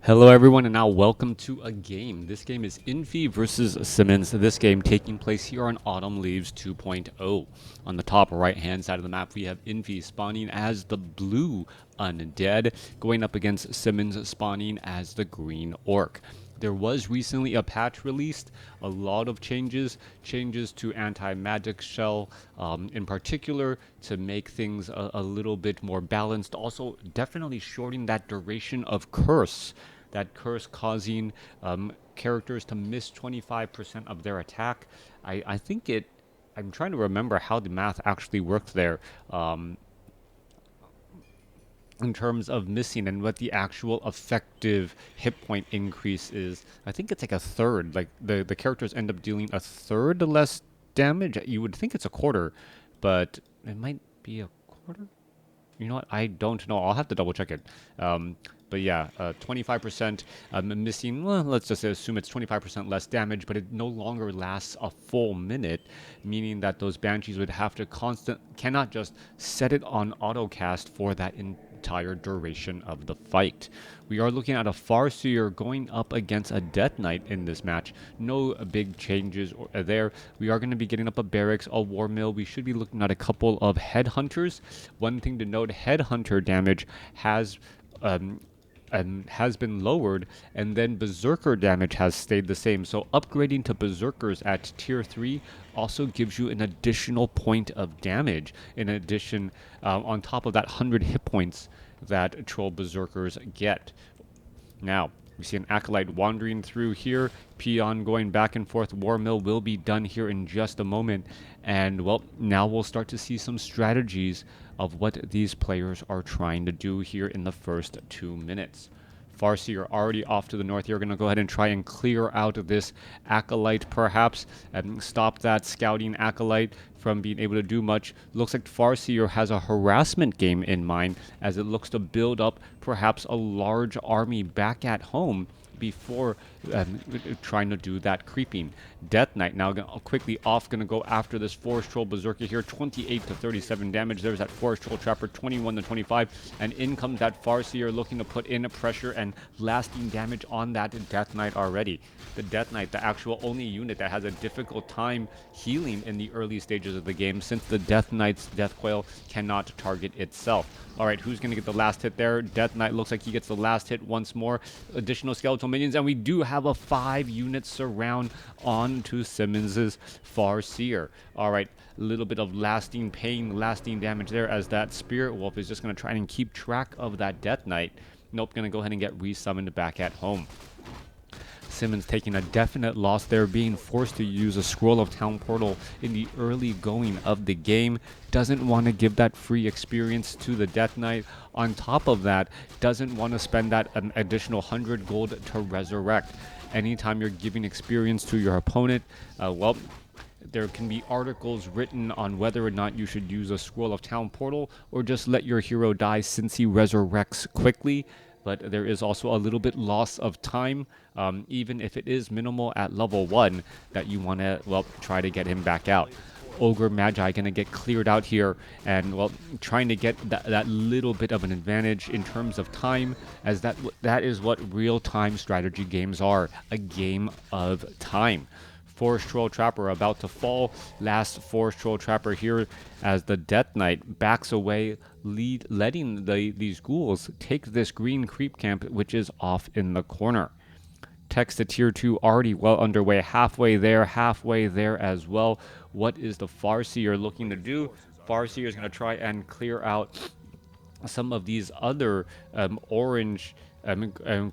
Hello everyone, and now welcome to a game. This game is Infi versus Simmons. This game taking place here on Autumn Leaves 2.0. On the top right hand side of the map we have Infi spawning as the blue undead, going up against Simmons spawning as the green orc. There was recently a patch released, a lot of changes to anti-magic shell in particular to make things a little bit more balanced. Also definitely shortening that duration of curse. That curse causing characters to miss 25% of their attack. I think it, I'm trying to remember how the math actually worked there. In terms of missing and what the actual effective hit point increase is. I think it's like a third. Like the characters end up dealing a third less damage. You would think it's a quarter, but it might be a quarter. You know what? I don't know. I'll have to double check it. But yeah, 25% missing. Well, let's just assume it's 25% less damage, but it no longer lasts a full minute, meaning that those banshees would have to cannot just set it on autocast for that entire duration of the fight. We are looking at a Farseer going up against a Death Knight in this match. No big changes there. We are going to be getting up a barracks, a war mill. We should be looking at a couple of headhunters. One thing to note, headhunter damage has been lowered, and then berserker damage has stayed the same. So upgrading to berserkers at tier 3 also gives you an additional point of damage in addition on top of that 100 hit points that troll berserkers get. Now we see an acolyte wandering through here, peon going back and forth. War mill will be done here in just a moment, and well, now we'll start to see some strategies of what these players are trying to do here in the first 2 minutes. Farseer already off to the north here. We're going to go ahead and try and clear out of this acolyte perhaps and stop that scouting acolyte from being able to do much. Looks like Farseer has a harassment game in mind as it looks to build up perhaps a large army back at home before trying to do that creeping. Death Knight now quickly off, going to go after this Forest Troll Berserker here. 28 to 37 damage. There's that Forest Troll Trapper, 21 to 25. And in comes that Farseer looking to put in pressure and lasting damage on that Death Knight already. The Death Knight, the actual only unit that has a difficult time healing in the early stages of the game, since the Death Knight's Death Coil cannot target itself. Alright, who's going to get the last hit there? Death Knight looks like he gets the last hit once more. Additional skeletal minions, and we do have a 5-unit surround onto Simmons's Farseer. Alright, a little bit of lasting pain, lasting damage there as that Spirit Wolf is just going to try and keep track of that Death Knight. Nope, going to go ahead and get resummoned back at home. Simmons taking a definite loss there, being forced to use a Scroll of Town Portal in the early going of the game. Doesn't want to give that free experience to the Death Knight. On top of that, doesn't want to spend that additional 100 gold to resurrect. Anytime you're giving experience to your opponent, well, there can be articles written on whether or not you should use a Scroll of Town Portal or just let your hero die since he resurrects quickly. But there is also a little bit loss of time, even if it is minimal at level 1, that you want to, well, try to get him back out. Ogre Magi going to get cleared out here and, well, trying to get that little bit of an advantage in terms of time, as that is what real-time strategy games are, a game of time. Forest Troll Trapper about to fall. Last Forest Troll Trapper here as the Death Knight backs away, letting these ghouls take this green creep camp, which is off in the corner. Text to tier 2 already well underway, halfway there as well. What is the Farseer looking to do? Farseer is going to try and clear out some of these other orange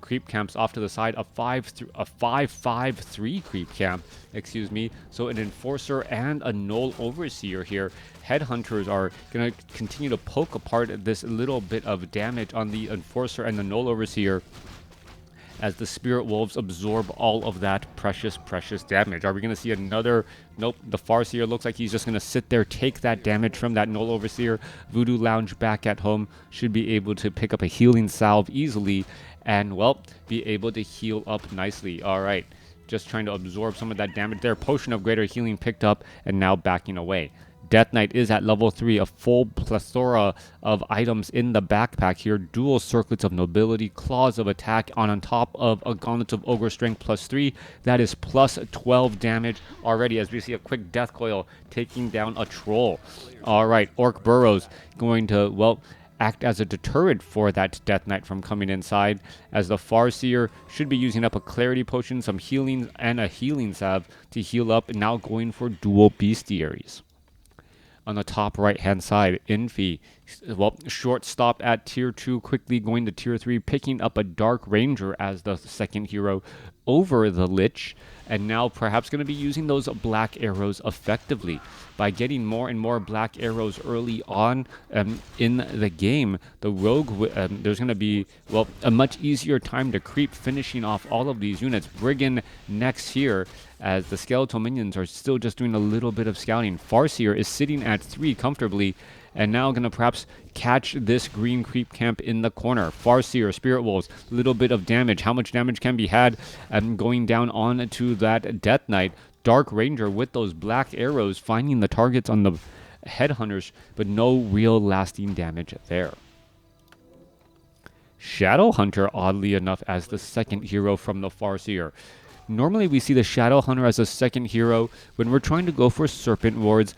creep camps off to the side. A 5-5-3 creep camp, excuse me. So an Enforcer and a Null Overseer here. Headhunters are going to continue to poke apart this little bit of damage on the Enforcer and the Null Overseer as the Spirit Wolves absorb all of that precious damage. Are we going to see another? Nope. The Farseer looks like he's just going to sit there, take that damage from that Null Overseer. Voodoo Lounge back at home should be able to pick up a healing salve easily and, well, be able to heal up nicely. All right. Just trying to absorb some of that damage there. Potion of Greater Healing picked up and now backing away. Death Knight is at level 3, a full plethora of items in the backpack here. Dual circlets of nobility, claws of attack on top of a gauntlet of ogre strength +3. That is plus 12 damage already as we see a quick death coil taking down a troll. All right, Orc Burrows going to, well, act as a deterrent for that Death Knight from coming inside, as the Farseer should be using up a clarity potion, some healing, and a healing salve to heal up, and now going for dual bestiaries. On the top right hand side, Infi, well, short stop at tier 2, quickly going to tier 3, picking up a Dark Ranger as the second hero over the Lich, and now perhaps going to be using those black arrows effectively. By getting more and more black arrows early on in the game, the rogue, there's going to be, well, a much easier time to creep, finishing off all of these units. Brigand next here, as the skeletal minions are still just doing a little bit of scouting. Farseer is sitting at 3 comfortably, and now going to perhaps catch this green creep camp in the corner. Farseer, Spirit Wolves, little bit of damage. How much damage can be had going down on to that Death Knight? Dark Ranger with those black arrows finding the targets on the headhunters, but no real lasting damage there. Shadowhunter, oddly enough, as the second hero from the Farseer. Normally we see the Shadowhunter as a second hero when we're trying to go for Serpent Wards,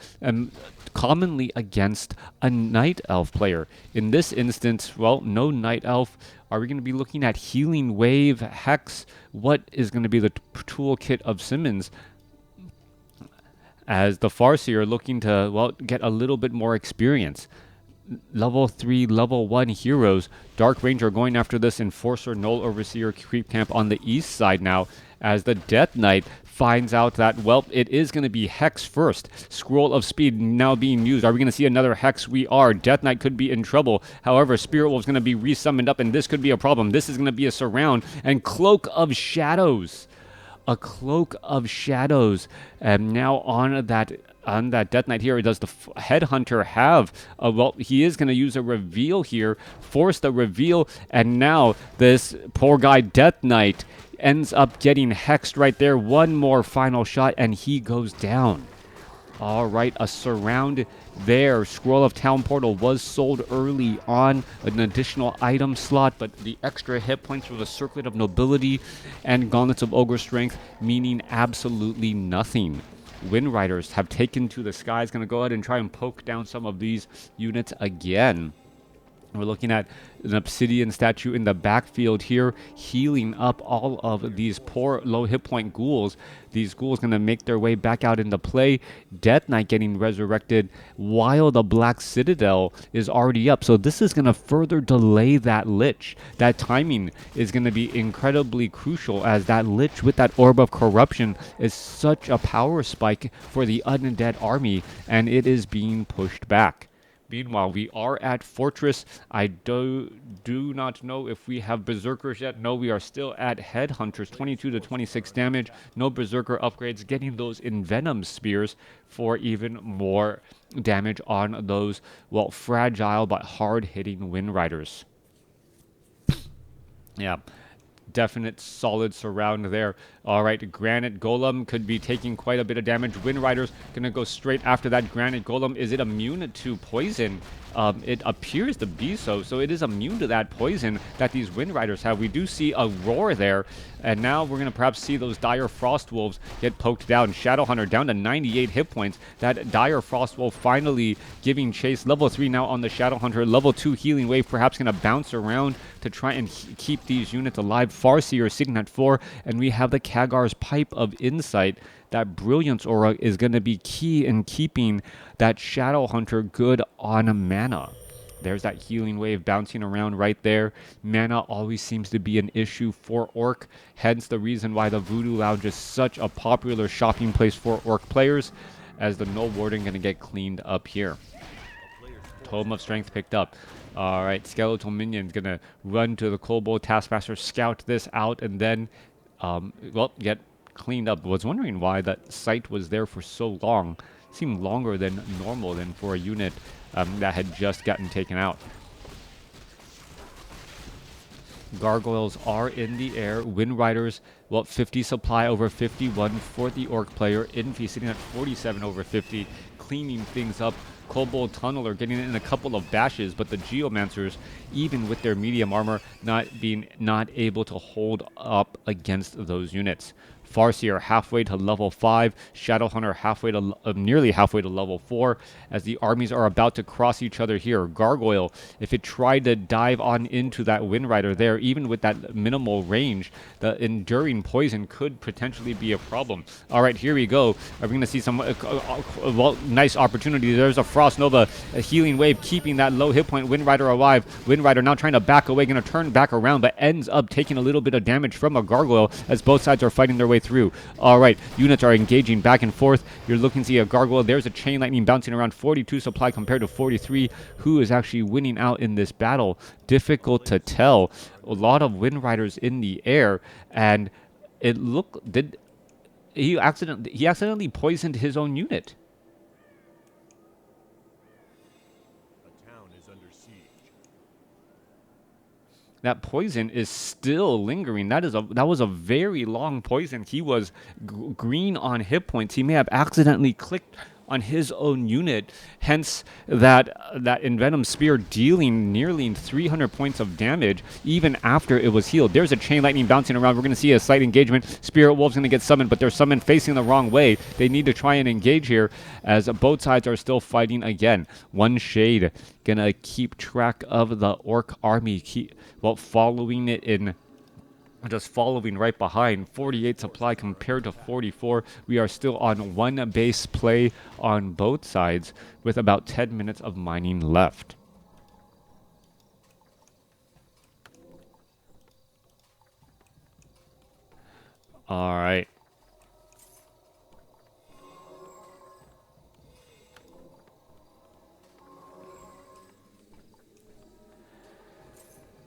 commonly against a Night Elf player. In this instance, well, no Night Elf. Are we going to be looking at Healing Wave, Hex? What is going to be the toolkit of SIMMONS? As the Farseer looking to, well, get a little bit more experience. Level 3, level 1 heroes. Dark Ranger going after this Enforcer, Null Overseer creep camp on the east side now, as the Death Knight finds out that, well, it is going to be Hex first. Scroll of Speed now being used. Are we going to see another Hex? We are. Death Knight could be in trouble. However, Spirit Wolf is going to be resummoned up, and this could be a problem. This is going to be a surround. And Cloak of Shadows. A Cloak of Shadows. And now on that Death Knight here, does the Headhunter have well, he is going to use a reveal here, force the reveal, and now this poor guy Death Knight ends up getting hexed right there. One more final shot, and he goes down. All right, a surround there. Scroll of Town Portal was sold early on, an additional item slot, but the extra hit points for the Circlet of Nobility and Gauntlets of Ogre Strength meaning absolutely nothing. Wind Riders have taken to the skies. Going to go ahead and try and poke down some of these units again. We're looking at an obsidian statue in the backfield here, healing up all of these poor low hit point ghouls. These ghouls going to make their way back out into play. Death Knight getting resurrected while the Black Citadel is already up. So this is going to further delay that Lich. That timing is going to be incredibly crucial, as that Lich with that Orb of Corruption is such a power spike for the undead army, and it is being pushed back. Meanwhile, we are at Fortress. I do not know if we have Berserkers yet. No, we are still at Headhunters, 22 to 26 damage. No Berserker upgrades, getting those Envenom Spears for even more damage on those, well, fragile but hard-hitting Wind Riders. Yeah. Definite solid surround there. All right, Granite Golem could be taking quite a bit of damage. Wind Riders going to go straight after that Granite Golem. Is it immune to poison? It appears to be so. So it is immune to that poison that these Wind Riders have. We do see a roar there. And now we're going to perhaps see those Dire Frost Wolves get poked down. Shadowhunter down to 98 hit points. That Dire Frost Wolf finally giving chase. Level 3 now on the Shadowhunter. Level 2 Healing Wave perhaps going to bounce around to try and keep these units alive. Farseer sitting at 4. And we have the Kagar's Pipe of Insight. That Brilliance Aura is going to be key in keeping that Shadowhunter good on mana. There's that Healing Wave bouncing around right there. Mana always seems to be an issue for Orc, hence the reason why the Voodoo Lounge is such a popular shopping place for Orc players, as the Null Warden going to get cleaned up here. Tome of Strength picked up. All right, Skeletal Minion's going to run to the Kobold Taskmaster, scout this out, and then, well, get cleaned up. I was wondering why that site was there for so long. It seemed longer than normal than for a unit that had just gotten taken out. Gargoyles are in the air. Wind Riders, well, 50 supply over 51 for the Orc player. Infi sitting at 47 over 50. cleaning things up. Kobold Tunneler getting it in a couple of bashes, but the Geomancers, even with their medium armor, not able to hold up against those units. Farseer halfway to level 5, Shadowhunter halfway to nearly halfway to level 4, as the armies are about to cross each other here. Gargoyle, if it tried to dive on into that Wind Rider there, even with that minimal range, the enduring poison could potentially be a problem. All right, here we go. Are we going to see some nice opportunity? There's a Frost Nova, a healing wave, keeping that low hit point Wind Rider alive. Wind Rider now trying to back away, going to turn back around, but ends up taking a little bit of damage from a Gargoyle as both sides are fighting their way through. All right, units are engaging back and forth. You're looking to see a Gargoyle. There's a Chain Lightning bouncing around. 42 supply compared to 43. Who is actually winning out in this battle? Difficult to tell. A lot of Wind Riders in the air, and it looked he accidentally poisoned his own unit. That poison is still lingering. That was a very long poison. He was green on hit points. He may have accidentally clicked on his own unit, hence that Envenom Spear dealing nearly 300 points of damage even after it was healed. There's a Chain Lightning bouncing around. We're going to see a slight engagement. Spirit Wolf's going to get summoned, but they're summoned facing the wrong way. They need to try and engage here as both sides are still fighting again. One Shade going to keep track of the Orc army, following it in. Just following right behind. 48 supply compared to 44. We are still on one base play on both sides with about 10 minutes of mining left. All right.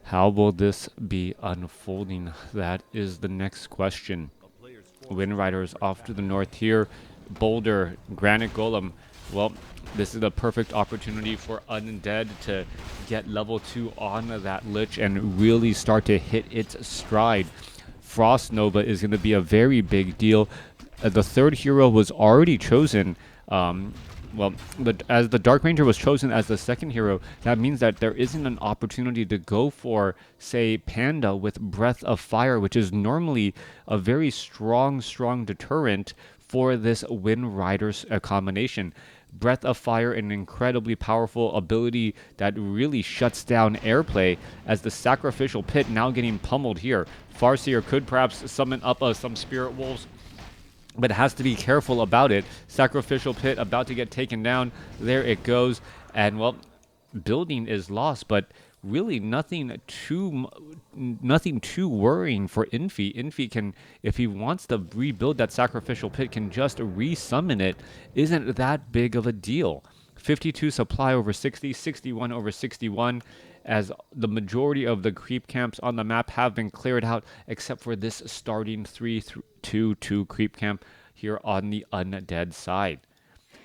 How will this be unfolding? That is the next question. Wind Riders off to the north here. Boulder, Granite Golem. Well, this is the perfect opportunity for Undead to get level 2 on that Lich and really start to hit its stride. Frost Nova is going to be a very big deal. The third hero was already chosen. As the Dark Ranger was chosen as the second hero, that means that there isn't an opportunity to go for, say, Panda with Breath of Fire, which is normally a very strong deterrent for this Wind Riders combination. Breath of Fire, an incredibly powerful ability that really shuts down airplay, as the Sacrificial Pit now getting pummeled here. Farseer could perhaps summon up some Spirit Wolves, but has to be careful about it. Sacrificial Pit about to get taken down. There it goes. And, well, building is lost, but really nothing too worrying for Infi. Infi can, if he wants to rebuild that Sacrificial Pit, can just resummon it. Isn't that big of a deal. 52 supply over 60, 61 over 61, as the majority of the creep camps on the map have been cleared out, except for this starting 3-2-2 creep camp here on the Undead side.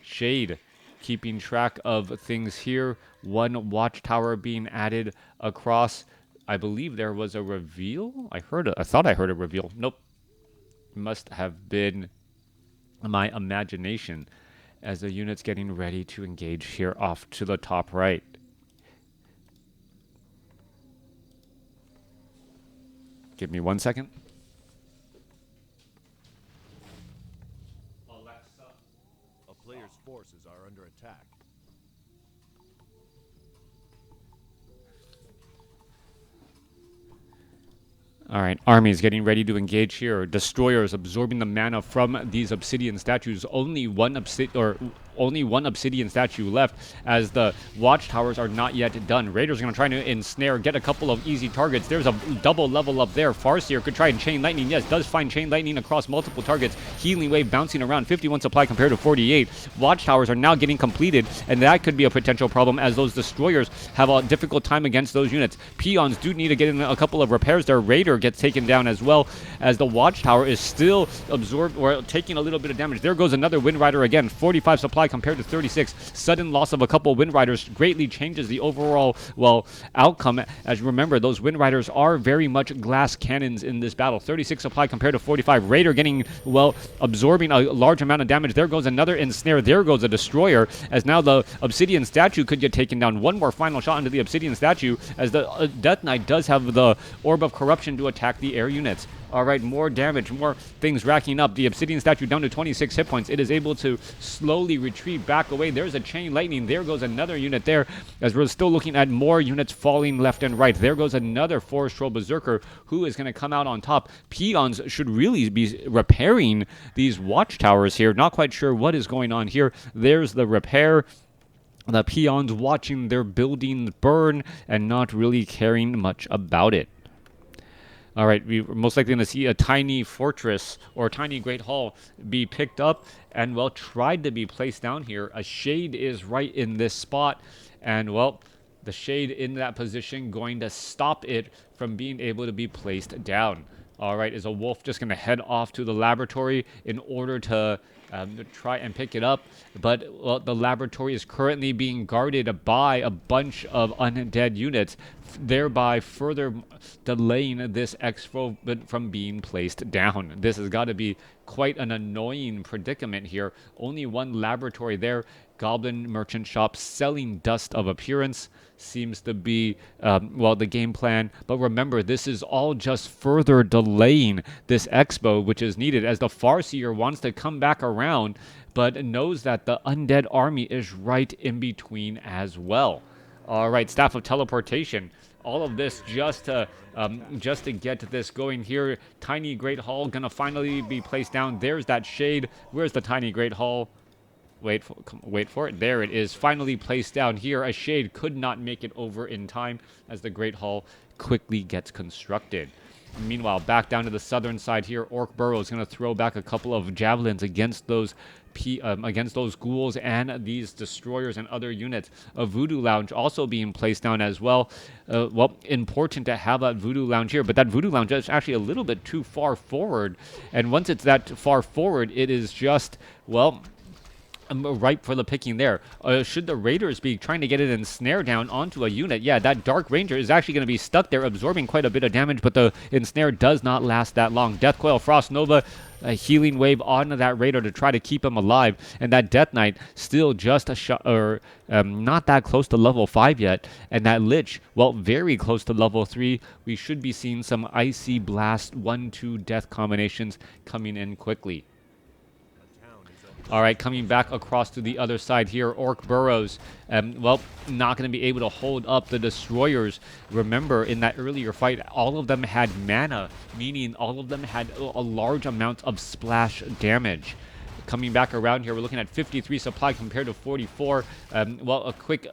Shade keeping track of things here. One watchtower being added across. I believe there was a reveal. I thought I heard a reveal. Nope. Must have been my imagination, as the unit's getting ready to engage here off to the top right. Give me 1 second. Alexa. A player's forces are under attack. All right, armies getting ready to engage here. Destroyers absorbing the mana from these obsidian statues. Only one obsidian statue left, as the watchtowers are not yet done. Raiders are going to try to ensnare, get a couple of easy targets. There's a double level up there. Farseer could try and Chain Lightning. Yes, does find Chain Lightning across multiple targets. Healing Wave bouncing around. 51 supply compared to 48. Watchtowers are now getting completed, and that could be a potential problem, as those destroyers have a difficult time against those units. Peons do need to get in a couple of repairs. Their Raider gets taken down as well, as the watchtower is still absorbed or taking a little bit of damage. There goes another Wind Rider again. 45 supply supply compared to 36. Sudden loss of a couple Wind Riders greatly changes the overall, well, outcome. As you remember, those Wind Riders are very much glass cannons in this battle. 36 supply compared to 45. Raider getting, well, absorbing a large amount of damage. There goes another ensnare. There goes a destroyer, as now the Obsidian statue could get taken down. One more final shot into the Obsidian statue, as the Death Knight does have the Orb of Corruption to attack the air units. All right, more damage, more things racking up. The Obsidian statue down to 26 hit points. It is able to slowly retreat back away. There's a chain lightning. There goes another unit there, as we're still looking at more units falling left and right. There goes another Forest Troll Berserker who is going to come out on top. Peons should really be repairing these watchtowers here. Not quite sure what is going on here. There's the repair. The peons watching their buildings burn and not really caring much about it. All right, we're most likely going to see a tiny fortress or tiny great hall be picked up and, well, tried to be placed down here. A shade is right in this spot, and, well, the shade in that position going to stop it from being able to be placed down. All right, is a wolf just going to head off to the laboratory in order to try and pick it up? But, well, the laboratory is currently being guarded by a bunch of undead units, thereby further delaying this expo from being placed down. This has got to be quite an annoying predicament here. Only one laboratory there. Goblin merchant shop selling dust of appearance seems to be, well, the game plan. But remember, this is all just further delaying this expo, which is needed, as the Farseer wants to come back around, but knows that the undead army is right in between as well. All right, Staff of Teleportation. All of this just to get this going here. Tiny Great Hall gonna finally be placed down. There's that shade. Where's the Tiny Great Hall? Wait for it. There it is, finally placed down here. A shade could not make it over in time, as the Great Hall quickly gets constructed. Meanwhile, back down to the southern side here, Orc Burrow is going to throw back a couple of javelins against those ghouls and these destroyers and other units. A Voodoo Lounge also being placed down as well. Well, important to have that Voodoo Lounge here, but that Voodoo Lounge is actually a little bit too far forward. And once it's that far forward, it is just, well, ripe for the picking there. Should the Raiders be trying to get it ensnare down onto a unit? Yeah, that Dark Ranger is actually going to be stuck there, absorbing quite a bit of damage, but the ensnare does not last that long. Death Coil, Frost Nova, a healing wave onto that Raider to try to keep him alive, and that Death Knight still just a shot, or not that close to level 5 yet, and that Lich, well, very close to level 3. We should be seeing some Icy Blast 1-2 death combinations coming in quickly. All right, coming back across to the other side here, Orc Burrows, well, not going to be able to hold up the destroyers. Remember, in that earlier fight, all of them had mana, meaning all of them had a large amount of splash damage. Coming back around here, we're looking at 53 supply compared to 44. Well, a quick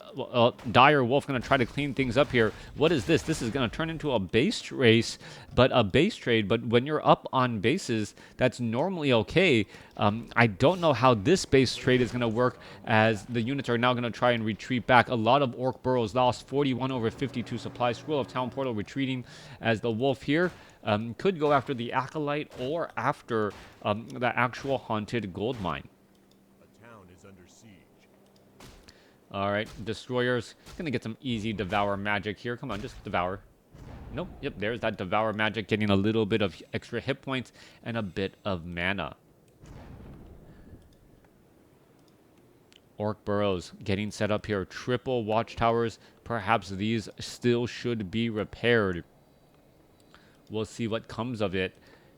Dire Wolf going to try to clean things up here. What is this? This is going to turn into a base race, but a base trade. But when you're up on bases, that's normally okay. I don't know how this base trade is going to work, as the units are now going to try and retreat back. A lot of Orc Burrows lost, 41 over 52 supply. Scroll of Town Portal retreating, as the Wolf here could go after the Acolyte or after the actual haunted gold mine. A town is under siege. All right, Destroyers gonna get some easy Devour magic here. Come on, just Devour. Nope, yep, there's that Devour magic, getting a little bit of extra hit points and a bit of mana. Orc Burrows getting set up here. Triple watchtowers. Perhaps these still should be repaired. We'll see what comes of it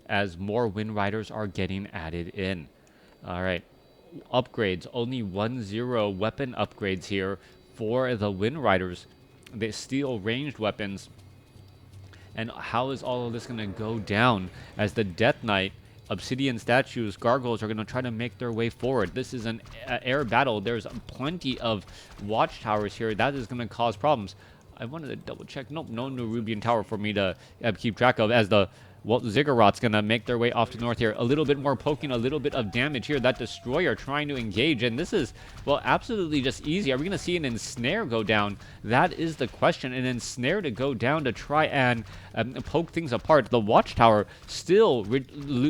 as more Wind Riders are getting added in. All right. Upgrades. Only 1-0 weapon upgrades here for the Wind Riders. They steal ranged weapons. And how is all of this going to go down as the Death Knight, Obsidian statues, gargoyles are going to try to make their way forward? This is an air battle. There's plenty of watchtowers here. That is going to cause problems. I wanted to double check. Nope, no Nerubian tower for me to keep track of, as the Well, Ziggurats going to make their way off to north here. A little bit more poking, a little bit of damage here. That Destroyer trying to engage, and this is, well, absolutely just easy. Are we going to see an Ensnare go down? That is the question. An Ensnare to go down to try and poke things apart. The Watchtower still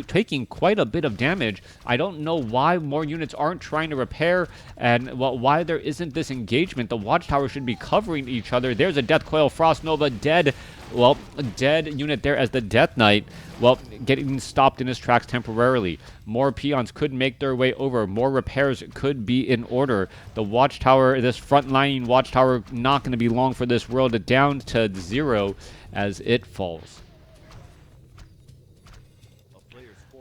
taking quite a bit of damage. I don't know why more units aren't trying to repair, and well, why there isn't this engagement. The Watchtower should be covering each other. There's a Death Coil, Frost Nova dead. Well, a dead unit there as the Death Knight, well, getting stopped in his tracks temporarily. More peons could make their way over. More repairs could be in order. The Watchtower, this front-lining Watchtower, not going to be long for this world, down to 0 as it falls.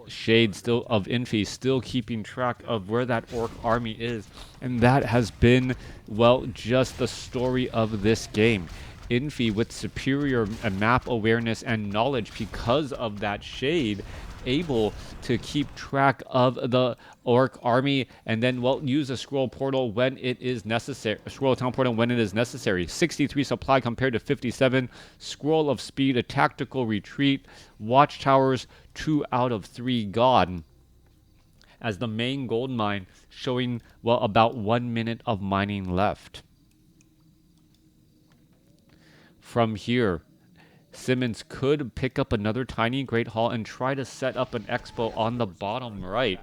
Shade still of Infi, still keeping track of where that Orc army is. And that has been, well, just the story of this game. Infi with superior map awareness and knowledge because of that shade, able to keep track of the Orc army and then, well, use a scroll portal when it is necessary. A scroll town portal when it is necessary. 63 supply compared to 57. Scroll of speed, a tactical retreat. Watchtowers, 2 out of 3 gone. As the main gold mine showing, well, about 1 minute of mining left. From here, Simmons could pick up another tiny Great Hall and try to set up an expo on the bottom right.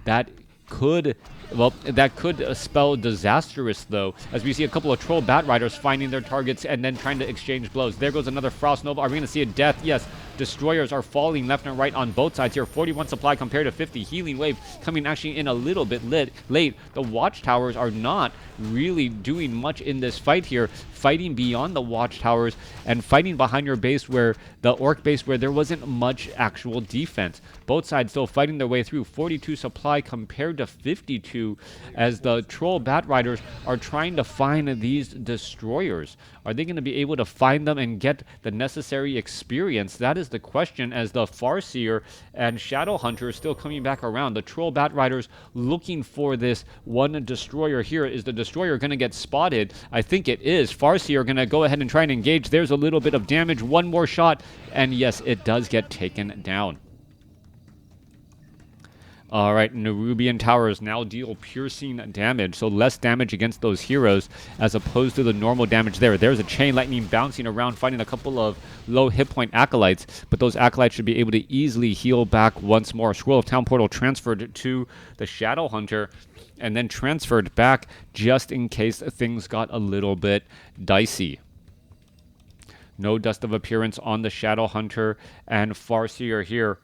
That could, well, that could spell disastrous, though, as we see a couple of Troll Bat Riders finding their targets and then trying to exchange blows. There goes another Frost Nova. Are we going to see a death? Yes. Destroyers are falling left and right on both sides here. 41 supply compared to 50. Healing Wave coming actually in a little bit late. The Watchtowers are not really doing much in this fight here. Fighting beyond the Watchtowers and fighting behind your base, where the Orc base, where there wasn't much actual defense. Both sides still fighting their way through. 42 supply compared to 52 as the Troll Bat Riders are trying to find these Destroyers. Are they going to be able to find them and get the necessary experience? That is the question, as the Farseer and Shadow Hunter are still coming back around. The Troll Bat Riders looking for this one Destroyer here. Is the Destroyer going to get spotted? I think it is. Farseer going to go ahead and try and engage. There's a little bit of damage. One more shot, and yes, it does get taken down. All right, Nerubian Towers now deal piercing damage, so less damage against those heroes as opposed to the normal damage there. There's a Chain Lightning bouncing around, finding a couple of low hit point Acolytes, but those Acolytes should be able to easily heal back once more. Scroll of Town Portal transferred to the Shadow Hunter and then transferred back just in case things got a little bit dicey. No Dust of Appearance on the Shadow Hunter and Farseer here.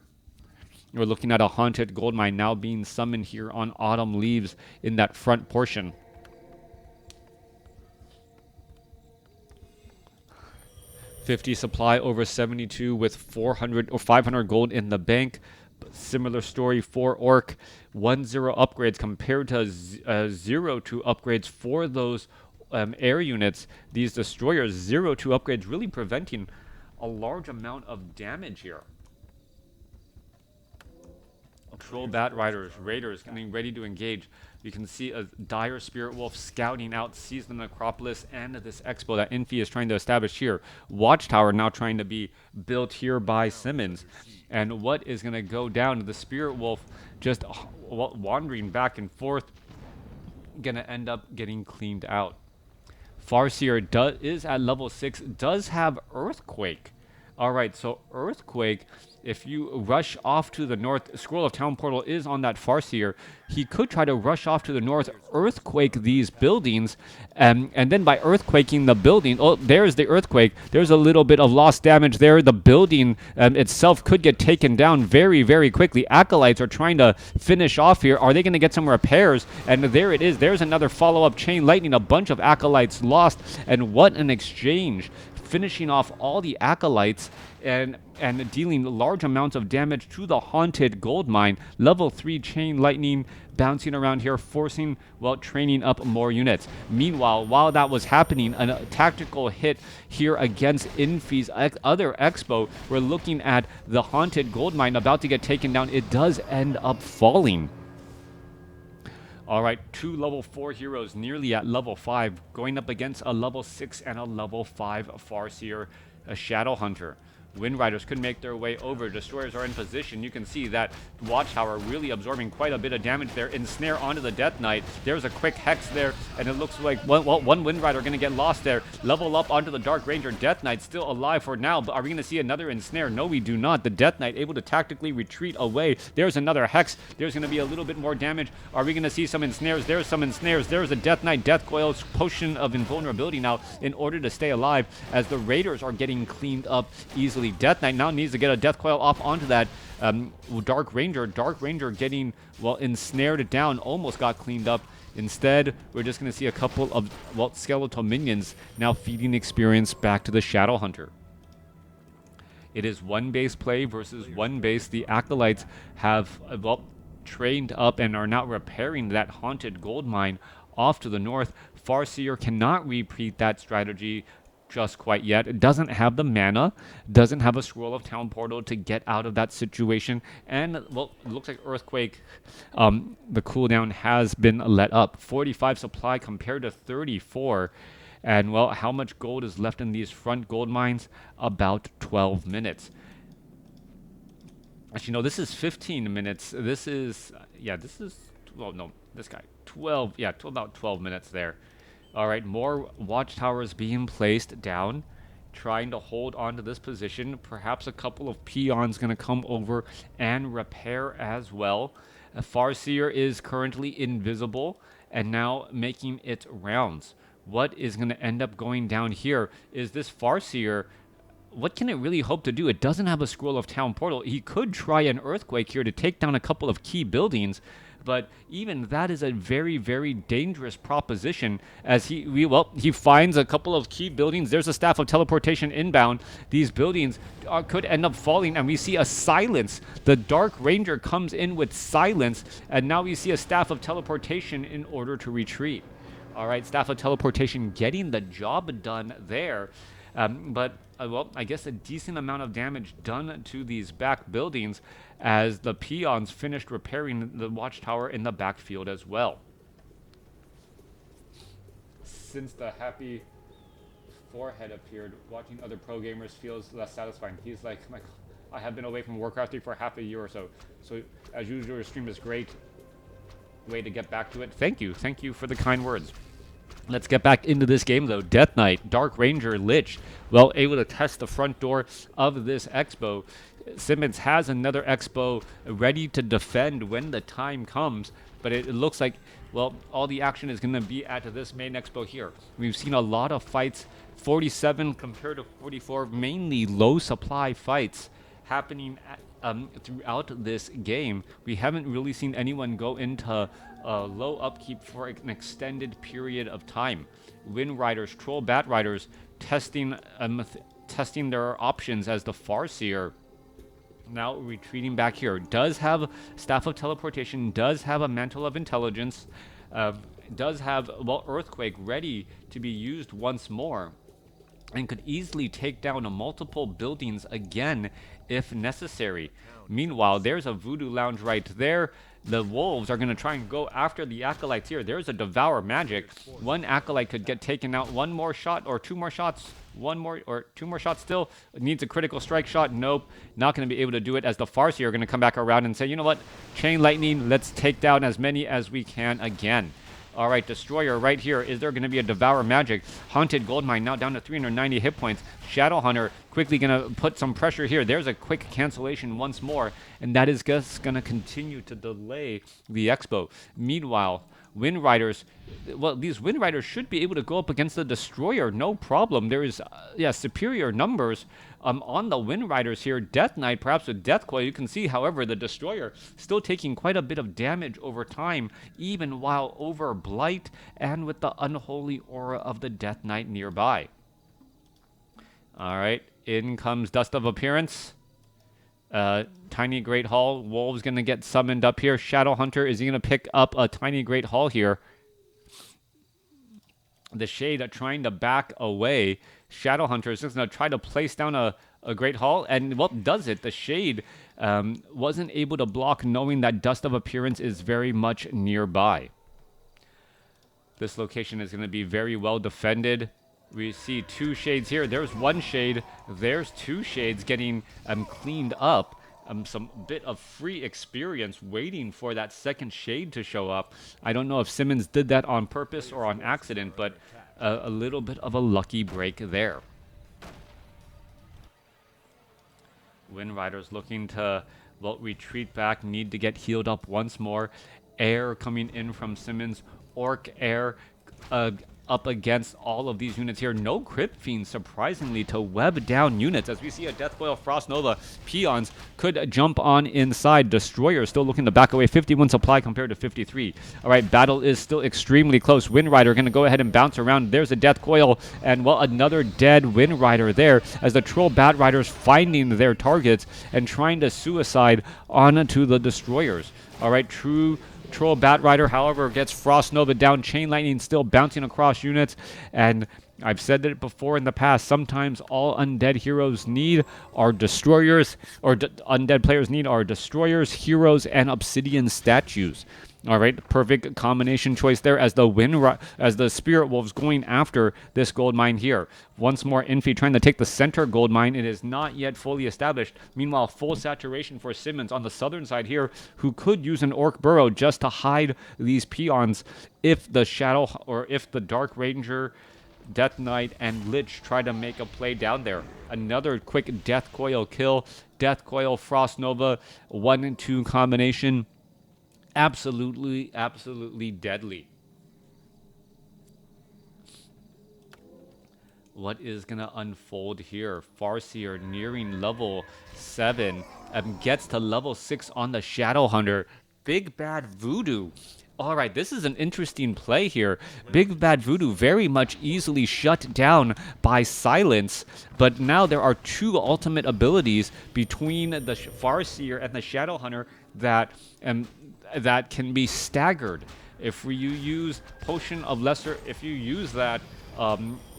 We're looking at a Haunted Goldmine now being summoned here on Autumn Leaves in that front portion. $50 supply over 72 with 400 or 500 gold in the bank. Similar story for Orc. 1-0 upgrades compared to 0-2 upgrades for those air units. These Destroyers, 0-2 upgrades, really preventing a large amount of damage here. Troll Bat Riders, Raiders getting ready to engage. You can see a Dire Spirit Wolf scouting out, sees the Necropolis and this expo that Infi is trying to establish here. Watchtower now trying to be built here by Simmons. And what is going to go down? The Spirit Wolf just wandering back and forth, going to end up getting cleaned out. Farseer is at level 6, does have Earthquake. All right, so Earthquake, if you rush off to the north, Scroll of Town Portal is on that Farseer. He could try to rush off to the north, Earthquake these buildings, and then by Earthquaking the building, oh, there's the Earthquake. There's a little bit of lost damage there. The building itself could get taken down very, very quickly. Acolytes are trying to finish off here. Are they going to get some repairs? And there it is. There's another follow-up Chain Lightning. A bunch of Acolytes lost, and what an exchange. Finishing off all the Acolytes and dealing large amounts of damage to the Haunted Goldmine. Level 3 Chain Lightning bouncing around here, forcing, well, training up more units. Meanwhile, while that was happening, a tactical hit here against Infi's other expo. We're looking at the Haunted Goldmine about to get taken down. It does end up falling. All right, 2 level 4 heroes nearly at level 5, going up against a level 6 and a level 5 Farseer, a Shadow Hunter. Wind Riders could make their way over. Destroyers are in position. You can see that Watchtower really absorbing quite a bit of damage there. Ensnare onto the Death Knight. There's a quick Hex there, and it looks like one Wind Rider going to get lost there. Level up onto the Dark Ranger. Death Knight still alive for now, but are we going to see another Ensnare? No, we do not. The Death Knight able to tactically retreat away. There's another Hex. There's going to be a little bit more damage. Are we going to see some Ensnares? There's some Ensnares. There's a Death Knight Death Coil's potion of invulnerability now in order to stay alive as the Raiders are getting cleaned up easily. Death Knight now needs to get a Death Coil off onto that Dark Ranger. Dark Ranger getting, well, ensnared down, almost got cleaned up. Instead, we're just going to see a couple of, well, skeletal minions now feeding experience back to the Shadow Hunter. It is one base play versus one base. The Acolytes have, well, trained up and are now repairing that haunted gold mine off to the north. Farseer cannot repeat that strategy just quite yet. It doesn't have the mana, doesn't have a Scroll of Town Portal to get out of that situation, and, well, it looks like Earthquake, the cooldown has been let up. 45 supply compared to 34, and, well, how much gold is left in these front gold mines? About 12 minutes. Actually, no, this is 15 minutes. This is, yeah, this is, well, no, this guy, 12, yeah, about 12 minutes there. All right, more watchtowers being placed down, trying to hold on to this position. Perhaps a couple of peons going to come over and repair as well. Farseer is currently invisible and now making its rounds. What is going to end up going down here is this Farseer. What can it really hope to do? It doesn't have a Scroll of Town Portal. He could try an Earthquake here to take down a couple of key buildings, but even that is a very, very dangerous proposition as he finds a couple of key buildings. There's a Staff of Teleportation inbound. These buildings could end up falling, and we see a silence. The Dark Ranger comes in with silence, and now we see a Staff of Teleportation in order to retreat. All right, Staff of Teleportation getting the job done there. But, well, I guess a decent amount of damage done to these back buildings as the peons finished repairing the watchtower in the backfield as well. Since the happy forehead appeared, watching other pro gamers feels less satisfying. He's like, I have been away from WarCraft 3 for half a year or so. So, as usual, your stream is great. Way to get back to it. Thank you. Thank you for the kind words. Let's get back into this game, though. Death Knight, Dark Ranger, Lich, well, able to test the front door of this expo. Simmons has another expo ready to defend when the time comes, but it looks like, well, all the action is going to be at this main expo here. We've seen a lot of fights, 47 compared to 44, mainly low supply fights happening throughout this game. We haven't really seen anyone go into low upkeep for an extended period of time. Wind Riders, Troll Bat Riders testing their options as the Farseer now retreating back here. Does have Staff of Teleportation, does have a Mantle of Intelligence, does have, well, Earthquake ready to be used once more, and could easily take down multiple buildings again if necessary. Meanwhile, there's a Voodoo Lounge right there. The Wolves are going to try and go after the Acolytes here. There's a Devour Magic. One Acolyte could get taken out. One more shot or two more shots. One more or two more shots still. Needs a critical strike shot. Nope. Not going to be able to do it as the Farseer are going to come back around and say, you know what? Chain Lightning. Let's take down as many as we can again. All right, Destroyer right here. Is there going to be a Devour Magic? Haunted Goldmine now down to 390 hit points. Shadow Hunter quickly going to put some pressure here. There's a quick cancellation once more, and that is just going to continue to delay the expo. Meanwhile, Wind Riders, well, these Wind Riders should be able to go up against the Destroyer, no problem. There is, superior numbers on the Wind Riders here. Death Knight, perhaps with Death Coil, you can see, however, the Destroyer still taking quite a bit of damage over time, even while over Blight and with the Unholy Aura of the Death Knight nearby. All right, in comes Dust of Appearance. Tiny Great Hall. Wolves going to get summoned up here. Shadow Hunter, is he going to pick up a Tiny Great Hall here? The Shade trying to back away. Shadow Hunter is just going to try to place down a Great Hall. And what does it? The Shade wasn't able to block, knowing that Dust of Appearance is very much nearby. This location is going to be very well defended. We see 2 shades here. There's 1 shade. There's 2 shades getting cleaned up. Some bit of free experience waiting for that 2nd shade to show up. I don't know if Simmons did that on purpose or on accident, but a little bit of a lucky break there. Wind Riders looking to, well, retreat back, need to get healed up once more. Air coming in from Simmons. Orc Air up against all of these units here. No Crypt Fiends, surprisingly, to web down units. As we see a Death Coil Frost Nova, Peons could jump on inside. Destroyer still looking to back away. 51 supply compared to 53. All right, battle is still extremely close. Wind Rider going to go ahead and bounce around. There's a Death Coil, and, well, another dead Wind Rider there as the Troll Bat Riders finding their targets and trying to suicide onto the Destroyers. All right, true Troll Bat Rider, however, gets Frost Nova down. Chain Lightning still bouncing across units. And I've said it before in the past, sometimes all undead heroes need are destroyers, or undead players need are destroyers, heroes, and obsidian statues. All right, perfect combination choice there as the Spirit Wolves going after this gold mine here. Once more, Infi trying to take the center gold mine. It is not yet fully established. Meanwhile, full saturation for Simmons on the southern side here, who could use an Orc Burrow just to hide these peons if the Shadow or if the Dark Ranger, Death Knight, and Lich try to make a play down there. Another quick Death Coil kill. Death Coil, Frost Nova, 1-2 combination. Absolutely, absolutely deadly. What is going to unfold here? Farseer nearing level 7. Gets to level 6 on the Shadow Hunter. Big Bad Voodoo. All right, this is an interesting play here. Big Bad Voodoo very much easily shut down by silence, but now there are 2 ultimate abilities between the Farseer and the Shadow Hunter that can be staggered. If you use Potion of Lesser, if you use that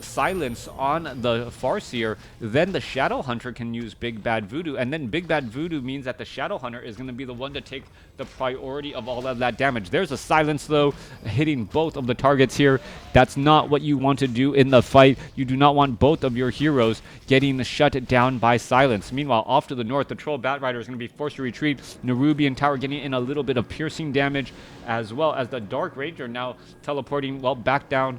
silence on the Farseer, then the Shadow Hunter can use Big Bad Voodoo, and then Big Bad Voodoo means that the Shadow Hunter is going to be the one to take the priority of all of that damage. There's a silence, though, hitting both of the targets here. That's not what you want to do in the fight. You do not want both of your heroes getting shut down by silence. Meanwhile, off to the north, the Troll Bat Rider is going to be forced to retreat. Nerubian Tower getting in a little bit of piercing damage, as well as the Dark Ranger now teleporting, well, back down,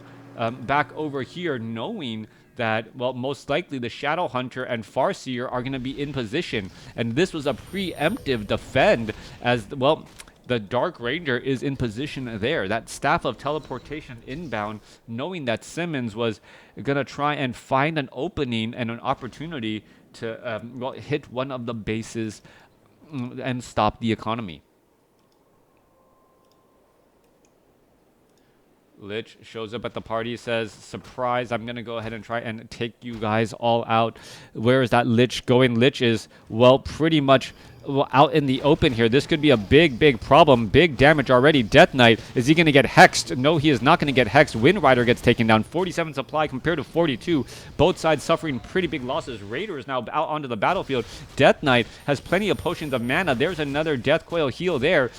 back over here, knowing that, well, most likely the Shadow Hunter and Farseer are going to be in position. And this was a preemptive defend as, well, the Dark Ranger is in position there. That Staff of Teleportation inbound, knowing that Simmons was going to try and find an opening and an opportunity to, well, hit one of the bases and stop the economy. Lich shows up at the party, says, surprise, I'm going to go ahead and try and take you guys all out. Where is that Lich going? Lich is, well, pretty much out in the open here. This could be a big problem. Big damage already. Death Knight, is he going to get hexed? No, he is not going to get hexed. Wind Rider gets taken down. 47 supply compared to 42. Both sides suffering pretty big losses. Raider is now out onto the battlefield. Death Knight has plenty of potions of mana. There's another Death Coil heal there.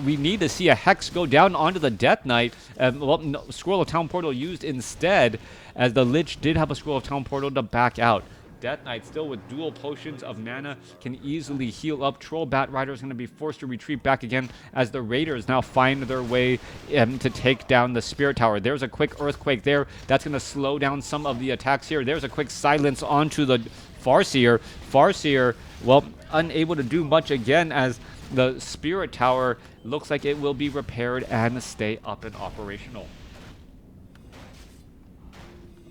We need to see a hex go down onto the Death Knight. Well, no, Scroll of Town Portal used instead, as the Lich did have a Scroll of Town Portal to back out. Death Knight still with dual potions of mana can easily heal up. Troll Bat Rider is going to be forced to retreat back again as the Raiders now find their way to take down the Spirit Tower. There's a quick Earthquake there. That's going to slow down some of the attacks here. There's a quick silence onto the Farseer. Farseer, well, unable to do much again as the Spirit Tower looks like it will be repaired and stay up and operational.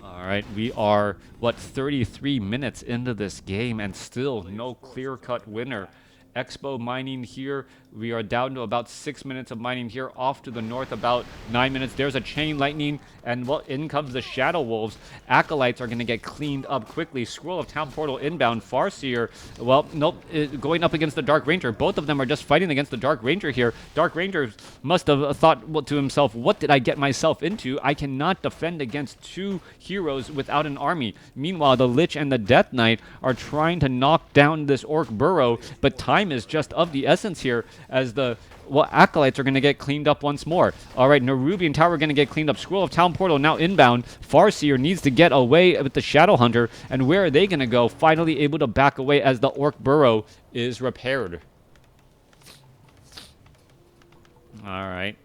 All right, we are, 33 minutes into this game and still no clear-cut winner. Expo mining here. We are down to about 6 minutes of mining here. Off to the north, about 9 minutes. There's a Chain Lightning, and, well, in comes the Shadow Wolves. Acolytes are going to get cleaned up quickly. Scroll of Town Portal inbound. Farseer, well, nope, going up against the Dark Ranger. Both of them are just fighting against the Dark Ranger here. Dark Ranger must have thought to himself, what did I get myself into? I cannot defend against 2 heroes without an army. Meanwhile, the Lich and the Death Knight are trying to knock down this Orc Burrow, but time time is just of the essence here, as the Acolytes are going to get cleaned up once more. All right, Nerubian Tower going to get cleaned up. Scroll of Town Portal now inbound. Farseer needs to get away with the Shadow Hunter. And where are they going to go? Finally able to back away as the Orc Burrow is repaired. All right.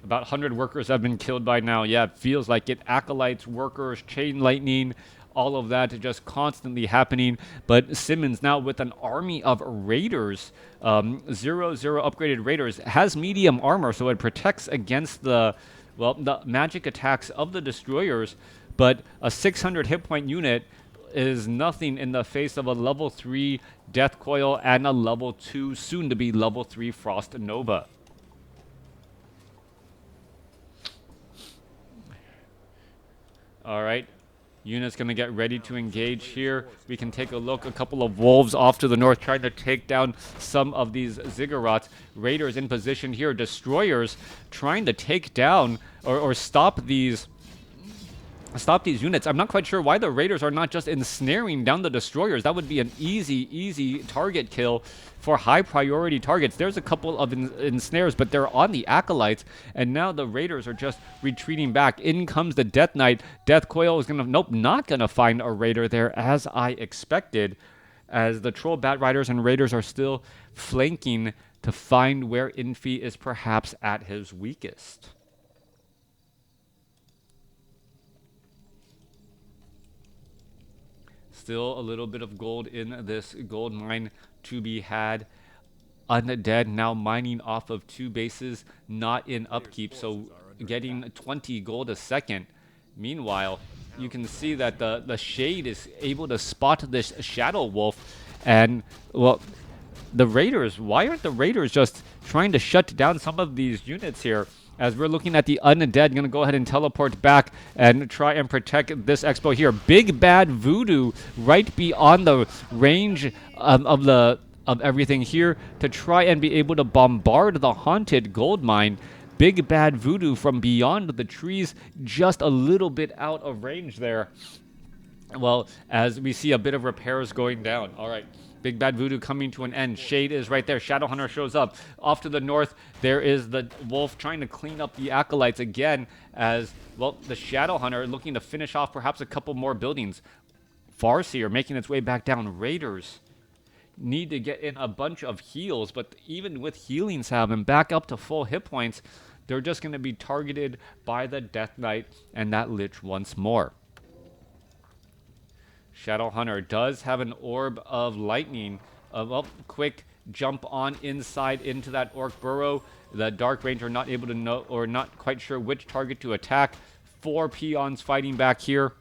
About 100 workers have been killed by now. Yeah, it feels like it. Acolytes, workers, chain lightning, all of that just constantly happening. But Simmons now with an army of raiders, 0-0 upgraded raiders, has medium armor, so it protects against the magic attacks of the destroyers. But a 600 hit point unit is nothing in the face of a level 3 Death Coil and a level 2, soon to be level 3 Frost Nova. All right. Unit's going to get ready to engage here. We can take a look. A couple of wolves off to the north trying to take down some of these ziggurats. Raiders in position here. Destroyers trying to take down or stop these units. I'm not quite sure why the raiders are not just ensnaring down the destroyers. That would be an easy target kill for high priority targets. There's a couple of ensnares, but they're on the acolytes, and now the raiders are just retreating back. In comes the Death Knight. Death Coil is gonna, nope, not gonna find a raider there, as I expected, as the Troll Bat Riders and raiders are still flanking to find where Infi is perhaps at his weakest. Still a little bit of gold in this gold mine to be had. Undead now mining off of 2 bases, not in upkeep, so getting 20 gold a second. Meanwhile, you can see that the Shade is able to spot this Shadow Wolf, and, well, the Raiders, why aren't the Raiders just trying to shut down some of these units here? As we're looking at the Undead, going to go ahead and teleport back and try and protect this expo here. Big Bad Voodoo right beyond the range of everything here to try and be able to bombard the haunted gold mine. Big Bad Voodoo from beyond the trees, just a little bit out of range there. Well, as we see a bit of repairs going down. All right. Big Bad Voodoo coming to an end. Shade is right there. Shadow Hunter shows up. Off to the north, there is the Wolf trying to clean up the Acolytes again, as, well, the Shadow Hunter looking to finish off perhaps a couple more buildings. Farseer making its way back down. Raiders need to get in a bunch of heals, but even with healing salve and back up to full hit points, they're just going to be targeted by the Death Knight and that Lich once more. Shadow Hunter does have an Orb of Lightning. Well, quick jump on inside into that Orc Burrow. The Dark Ranger not able to know, or not quite sure which target to attack. 4 peons fighting back here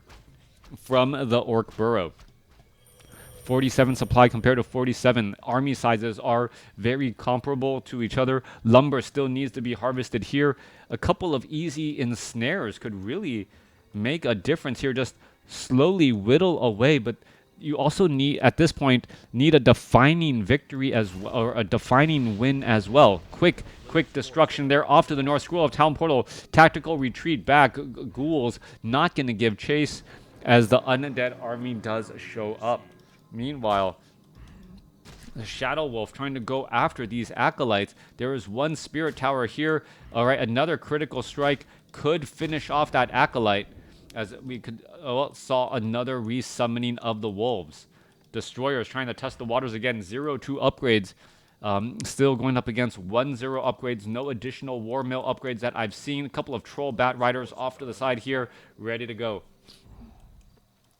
from the Orc Burrow. 47 supply compared to 47. Army sizes are very comparable to each other. Lumber still needs to be harvested here. A couple of easy ensnares could really make a difference here. Just slowly whittle away, but you also need, at this point, need a defining victory as well, or a defining win as well. Quick destruction there off to the north. Scroll of Town Portal, tactical retreat back. Ghouls not going to give chase as the Undead army does show up. Meanwhile, the Shadow Wolf trying to go after these Acolytes. There is one Spirit Tower here. All right, another critical strike could finish off that Acolyte, as we could saw another resummoning of the Wolves. Destroyers trying to test the waters again. 0-2 upgrades. Still going up against 1-0 upgrades. No additional War Mill upgrades that I've seen. A couple of Troll Bat Riders off to the side here, ready to go.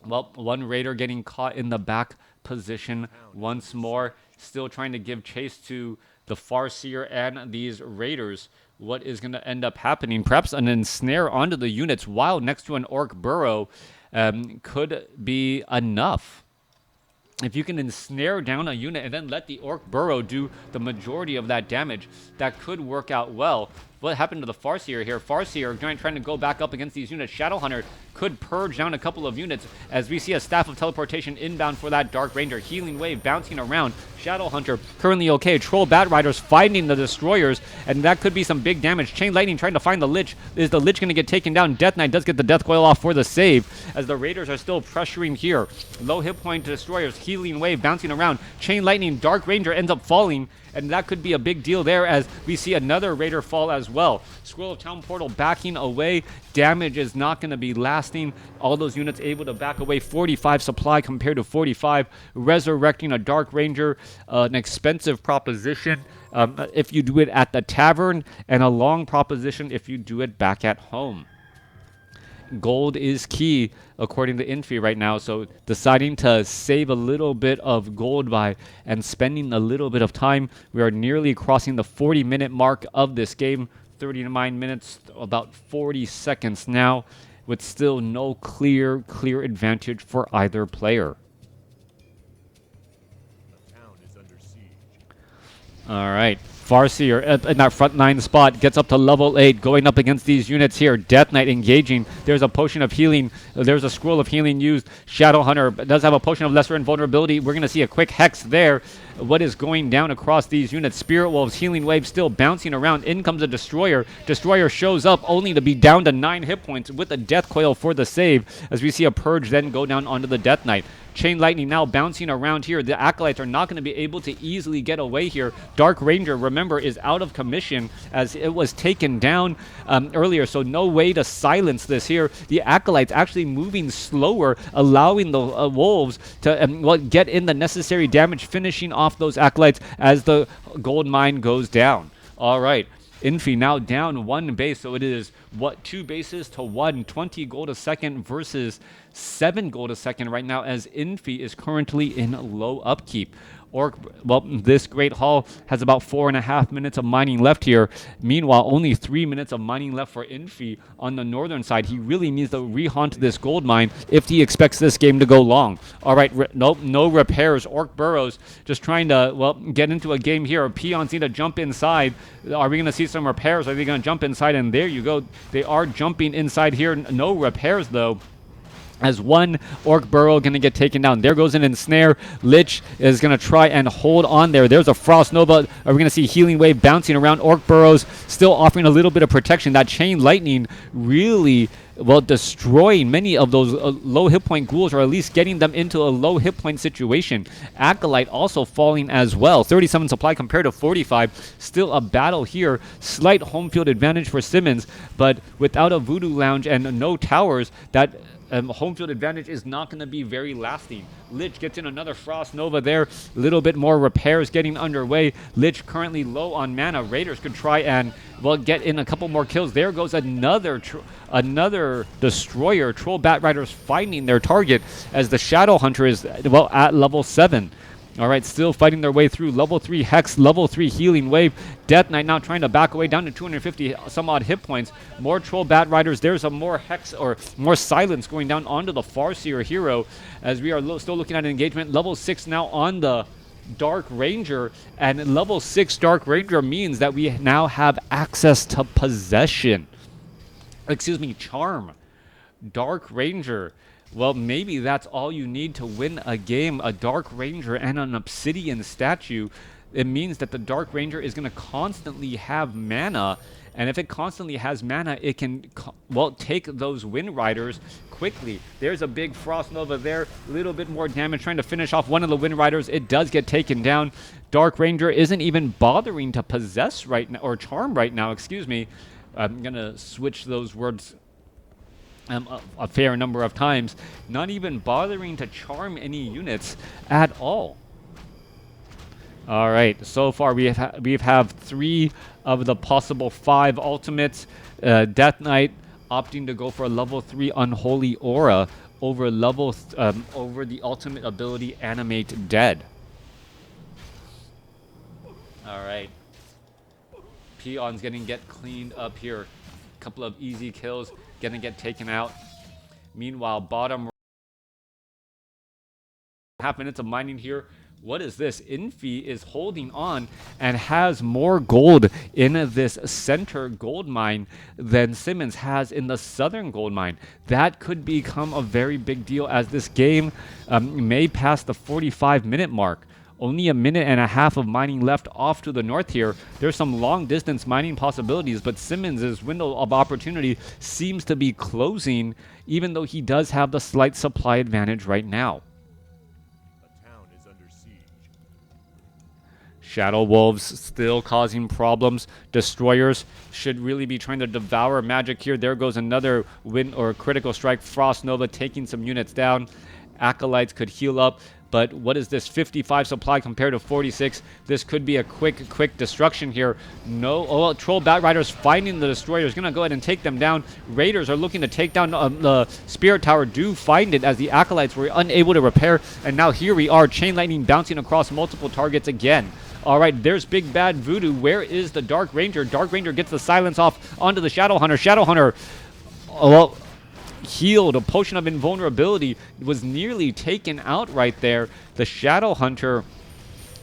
Well, one Raider getting caught in the back position once more. Still trying to give chase to the Farseer and these Raiders. What is going to end up happening? Perhaps an ensnare onto the units while next to an Orc Burrow could be enough. If you can ensnare down a unit and then let the Orc Burrow do the majority of that damage, that could work out well what happened to the Farseer here. Farseer trying to go back up against these units. Shadowhunter could purge down a couple of units as we see a Staff of Teleportation inbound for that Dark Ranger. Healing Wave bouncing around. Shadowhunter currently okay. Troll Bat Riders finding the Destroyers, and that could be some big damage. Chain Lightning trying to find the Lich. Is the Lich going to get taken down? Death Knight does get the Death Coil off for the save, as the Raiders are still pressuring here. Low hit point Destroyers. Healing Wave bouncing around. Chain Lightning. Dark Ranger ends up falling, and that could be a big deal there as we see another Raider fall as well. Scroll of Town Portal backing away. Damage is not going to be lasting. All those units able to back away. 45 supply compared to 45. Resurrecting a Dark Ranger, an expensive proposition if you do it at the tavern, and a long proposition if you do it back at home. Gold is key according to Infi right now, so deciding to save a little bit of gold and spending a little bit of time. We are nearly crossing the 40-minute mark of this game. 39 minutes, about 40 seconds now, with still no clear advantage for either player. The town is under siege. All right. Farseer in that front 9 spot gets up to level 8, going up against these units here. Death Knight engaging. There's a potion of healing. There's a scroll of healing used. Shadowhunter does have a potion of lesser invulnerability. We're going to see a quick hex there. What is going down across these units? Spirit Wolves, Healing Wave still bouncing around. In comes a Destroyer. Destroyer shows up only to be down to 9 hit points with a Death Coil for the save, as we see a Purge then go down onto the Death Knight. Chain Lightning now bouncing around here. The Acolytes are not going to be able to easily get away here. Dark Ranger, remember, is out of commission as it was taken down earlier, so no way to silence this here. The Acolytes actually moving slower, allowing the Wolves to get in the necessary damage, finishing off those Acolytes as the gold mine goes down. All right. Infi now down 1 base, so it is, 2 bases to 1, 20 gold a second versus 7 gold a second right now, as Infi is currently in low upkeep. This Great Hall has about 4.5 minutes of mining left here. Meanwhile, only 3 minutes of mining left for Infi on the northern side. He really needs to re-haunt this gold mine if he expects this game to go long. All right, nope, no repairs. Orc Burrows just trying to, get into a game here. Peons need to jump inside. Are we going to see some repairs? Are they going to jump inside? And there you go. They are jumping inside here. No repairs, though, as one Orc Burrow going to get taken down. There goes an Ensnare. Lich is going to try and hold on there. There's a Frost Nova. Are we going to see Healing Wave bouncing around? Orc Burrows still offering a little bit of protection. That Chain Lightning really, destroying many of those low hit point ghouls, or at least getting them into a low hit point situation. Acolyte also falling as well. 37 supply compared to 45. Still a battle here. Slight home field advantage for Simmons, but without a Voodoo Lounge and no towers, that home field advantage is not going to be very lasting. Lich gets in another Frost Nova there. A little bit more repairs getting underway. Lich currently low on mana. Raiders could try and, get in a couple more kills. There goes another Destroyer. Troll Bat Riders finding their target as the Shadowhunter is, at level 7. All right, still fighting their way through. Level 3 Hex, level 3 Healing Wave. Death Knight now trying to back away down to 250 some odd hit points. More Troll Bat Riders. There's a more Hex or more Silence going down onto the Farseer hero, as we are still looking at an engagement. Level 6 now on the Dark Ranger, and level 6 Dark Ranger means that we now have access to Possession. Excuse me, Charm. Dark Ranger. Maybe that's all you need to win a game. A Dark Ranger and an Obsidian statue. It means that the Dark Ranger is going to constantly have mana. And if it constantly has mana, it can, take those Wind Riders quickly. There's a big Frost Nova there. A little bit more damage trying to finish off one of the Wind Riders. It does get taken down. Dark Ranger isn't even bothering to possess right now, or charm right now, excuse me. I'm going to switch those words a fair number of times, not even bothering to charm any units at all. All right, so far we have 3 of the possible 5 ultimates. Death Knight opting to go for a level 3 Unholy Aura over over the ultimate ability Animate Dead. All right, Peon's get cleaned up here. Couple of easy kills gonna get taken out. Meanwhile, bottom half minutes of mining here. What is this? Infi is holding on and has more gold in this center gold mine than SIMMONS has in the southern gold mine. That could become a very big deal as this game may pass the 45-minute mark. Only a minute and a half of mining left off to the north here. There's some long distance mining possibilities, but SIMMONS' window of opportunity seems to be closing, even though he does have the slight supply advantage right now. Shadow Wolves still causing problems. Destroyers should really be trying to devour magic here. There goes another win or critical strike. Frost Nova taking some units down. Acolytes could heal up. But what is this? 55 supply compared to 46. This could be a quick destruction here. No. Oh, well, Troll Batriders finding the Destroyers. Going to go ahead and take them down. Raiders are looking to take down the Spirit Tower. Do find it as the Acolytes were unable to repair. And now here we are. Chain Lightning bouncing across multiple targets again. All right, there's Big Bad Voodoo. Where is the Dark Ranger? Dark Ranger gets the silence off onto the Shadow Hunter. Shadow Hunter, well, healed. A potion of invulnerability was nearly taken out right there. The Shadow Hunter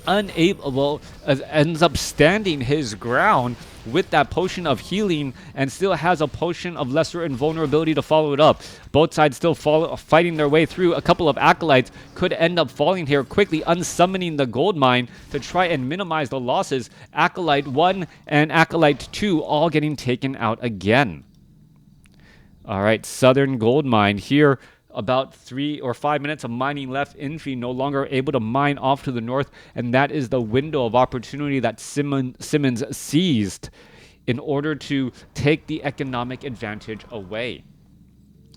unable, well, ends up standing his ground with that potion of healing and still has a potion of lesser invulnerability to follow it up. Both sides still fighting their way through. A couple of Acolytes could end up falling here, quickly unsummoning the gold mine to try and minimize the losses. Acolyte 1 and Acolyte 2 all getting taken out again. All right, Southern Gold Mine here. About 3 or 5 minutes of mining left. Infi no longer able to mine off to the north, and that is the window of opportunity that SIMMONS seized in order to take the economic advantage away.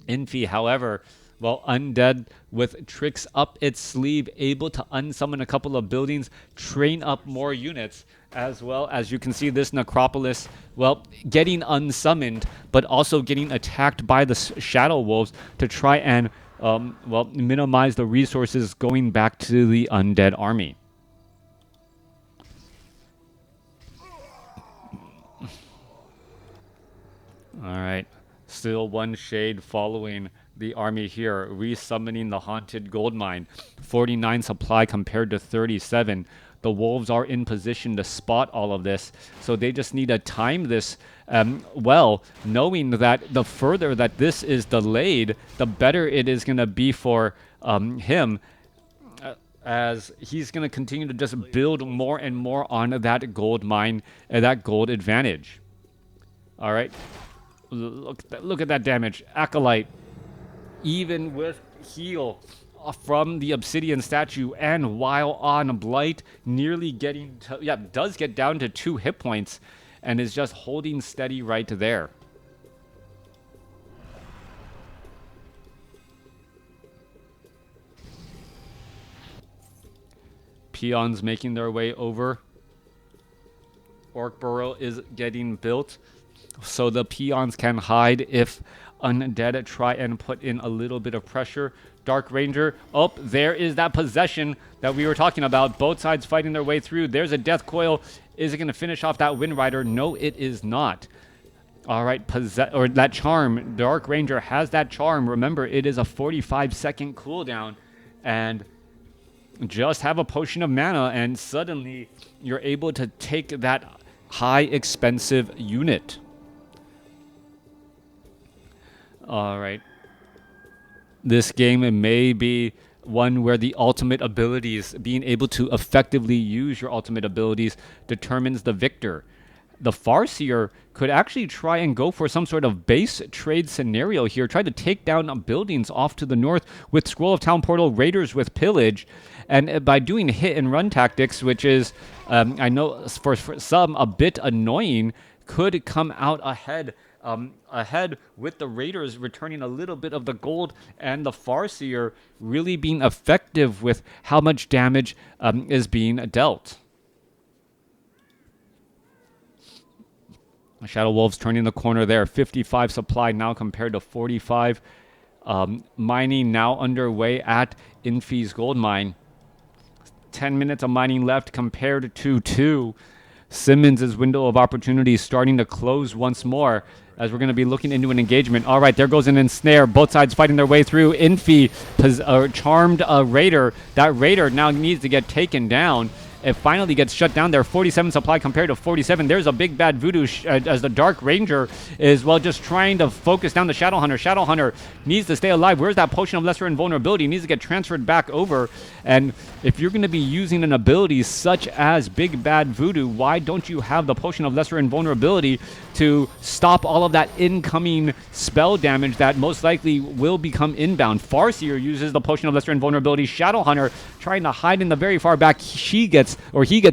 Infi, however, well, Undead with tricks up its sleeve, able to unsummon a couple of buildings, train up more units, as well as you can see this necropolis, well, getting unsummoned, but also getting attacked by the Shadow Wolves to try and, well, minimize the resources going back to the Undead army. All right, still one shade following the army here, resummoning the Haunted Gold Mine. 49 supply compared to 37. The Wolves are in position to spot all of this, so they just need to time this well, knowing that the further that this is delayed, the better it is going to be for him, as he's going to continue to just build more and more on that gold mine, that gold advantage. All right, look at that damage. Acolyte, even with heal from the obsidian statue and while on blight, nearly getting to, yeah, does get down to 2 hit points and is just holding steady right there. Peons making their way over. Orc Burrow is getting built so the peons can hide if Undead try and put in a little bit of pressure. Dark Ranger, oh, there is that possession that we were talking about. Both sides fighting their way through. There's a death coil. Is it going to finish off that Wind Rider? No, it is not. All right, or that charm. Dark Ranger has that charm. Remember, it is a 45-second cooldown, and just have a potion of mana, and suddenly you're able to take that high expensive unit. All right. This game may be one where the ultimate abilities, being able to effectively use your ultimate abilities, determines the victor. The Farseer could actually try and go for some sort of base trade scenario here, try to take down buildings off to the north with Scroll of Town Portal, Raiders with Pillage, and by doing hit and run tactics, which is, I know for some a bit annoying, could come out ahead with the Raiders returning a little bit of the gold and the Farseer really being effective with how much damage is being dealt. Shadow Wolves turning the corner there. 55 supply now compared to 45. Mining now underway at Infi's gold mine. 10 minutes of mining left compared to 2. SIMMONS' window of opportunity starting to close once more. as we're going to be looking into an engagement. All right, there goes an ensnare. Both sides fighting their way through. Infi charmed a raider. That raider now needs to get taken down. It finally gets shut down there. 47 supply compared to 47. There's a big bad voodoo as the Dark Ranger is, well, just trying to focus down the Shadow Hunter. Shadow Hunter needs to stay alive. Where's that potion of lesser invulnerability? He needs to get transferred back over. And if you're going to be using an ability such as Big Bad Voodoo, why don't you have the potion of lesser invulnerability to stop all of that incoming spell damage that most likely will become inbound? Farseer uses the potion of lesser invulnerability. Shadow Hunter trying to hide in the very far back. He gets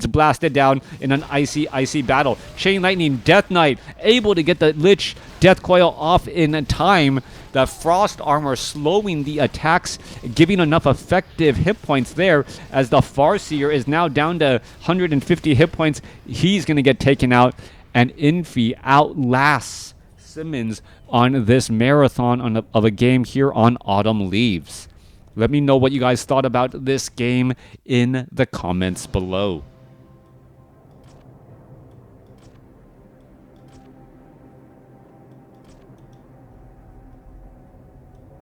blasted down in an icy battle. Chain Lightning, Death Knight, able to get the Lich Death Coil off in time. The Frost Armor slowing the attacks, giving enough effective hit points there, as the Farseer is now down to 150 hit points. He's going to get taken out, and Infi outlasts SIMMONS on this marathon of a game here on Autumn Leaves. Let me know what you guys thought about this game in the comments below.